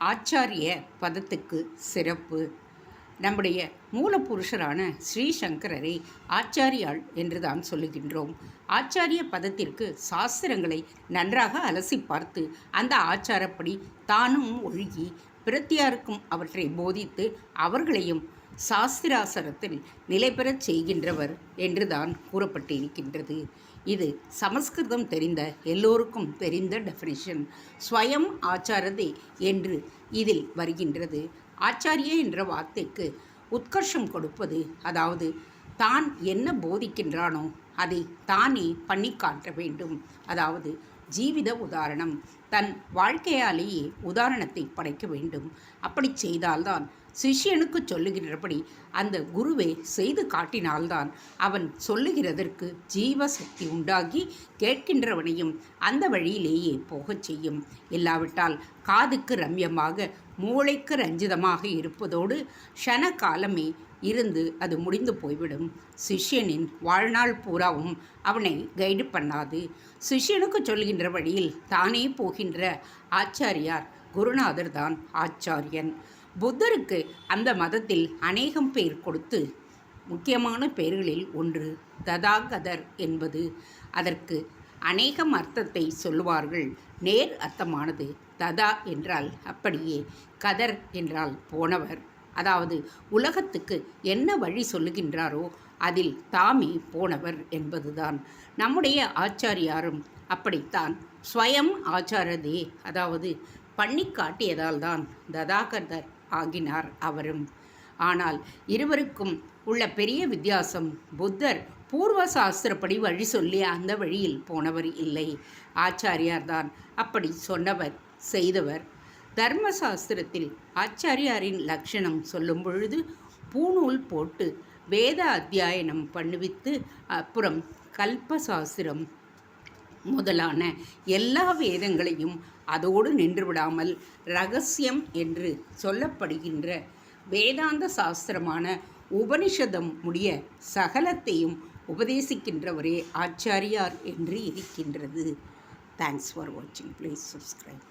ஆச்சாரிய பதத்துக்கு சிறப்பு. நம்முடைய மூலப்புருஷரான ஸ்ரீசங்கரரை ஆச்சாரியாள் என்றுதான் சொல்லுகின்றோம். ஆச்சாரிய பதத்திற்கு சாஸ்திரங்களை நன்றாக அலசி பார்த்து அந்த ஆச்சாரப்படி தானும் ஒழுகி பிரத்தியாருக்கும் அவற்றை போதித்து அவர்களையும் சாஸ்திராசரத்தில் நிலை பெறச் செய்கின்றவர் என்றுதான் கூறப்பட்டிருக்கின்றது. இது சமஸ்கிருதம் தெரிந்த எல்லோருக்கும் தெரிந்த டெஃபினிஷன். ஸ்வயம் ஆச்சாரதே என்று இதில் வருகின்றது. ஆச்சாரிய என்ற வார்த்தைக்கு உத்கர்ஷம் கொடுப்பது, அதாவது தான் என்ன போதிக்கின்றானோ அதை தானே பண்ணி காட்ட வேண்டும். அதாவது ஜீவித உதாரணம், தன் வாழ்க்கையாலேயே உதாரணத்தை படைக்க வேண்டும். அப்படி செய்தால்தான் சிஷ்யனுக்கு சொல்லுகின்றபடி அந்த குருவே செய்து காட்டினால்தான் அவன் சொல்லுகிறதற்கு ஜீவசக்தி உண்டாகி கேட்கின்றவனையும் அந்த வழியிலேயே போகச் செய்யும். இல்லாவிட்டால் காதுக்கு ரம்யமாக மூளைக்கு ரஞ்சிதமாக இருப்பதோடு க்ஷண காலமே இருந்து அது முடிந்து போய்விடும். சிஷ்யனின் வாழ்நாள் பூராவும் அவனை கைடு பண்ணாது. சிஷ்யனுக்கு சொல்கின்ற வழியில் தானே போகின்ற ஆச்சாரியார் குருநாதர் தான் ஆச்சாரியன். புத்தருக்கு அந்த மதத்தில் அநேகம் பேர் கொடுத்து முக்கியமான பெயர்களில் ஒன்று ததாகதர் என்பது. அதற்கு அநேகம் அர்த்தத்தை சொல்லுவார்கள். நேர் அர்த்தமானது ததா என்றால் அப்படியே, கதர் என்றால் போனவர். அதாவது உலகத்துக்கு என்ன வழி சொல்லுகின்றாரோ அதில் தாமே போனவர் என்பதுதான். நம்முடைய ஆச்சாரியாரும் அப்படித்தான். ஸ்வயம் ஆச்சாரதே, அதாவது பண்ணி காட்டியதால் தான் ததாகதர் ஆகினார் அவரும். ஆனால் இருவருக்கும் உள்ள பெரிய வித்தியாசம், புத்தர் பூர்வ சாஸ்திரப்படி வழி சொல்லி அந்த வழியில் போனவர் இல்லை. ஆச்சாரியார் தான் அப்படி சொன்னவர், செய்தவர். தர்மசாஸ்திரத்தில் ஆச்சாரியாரின் லட்சணம் சொல்லும் பொழுது பூநூல் போட்டு வேத அத்தியாயனம் பண்ணுவித்து அப்புறம் கல்பசாஸ்திரம் முதலான எல்லா வேதங்களையும் அதோடு நின்று விடாமல் ரகசியம் என்று சொல்லப்படுகின்ற வேதாந்த சாஸ்திரமான உபனிஷதம் முடிய சகலத்தையும் உபதேசிக்கின்றவரே ஆச்சாரியார் என்று இருக்கின்றது. தேங்க்ஸ் ஃபார் வாட்சிங். Please subscribe.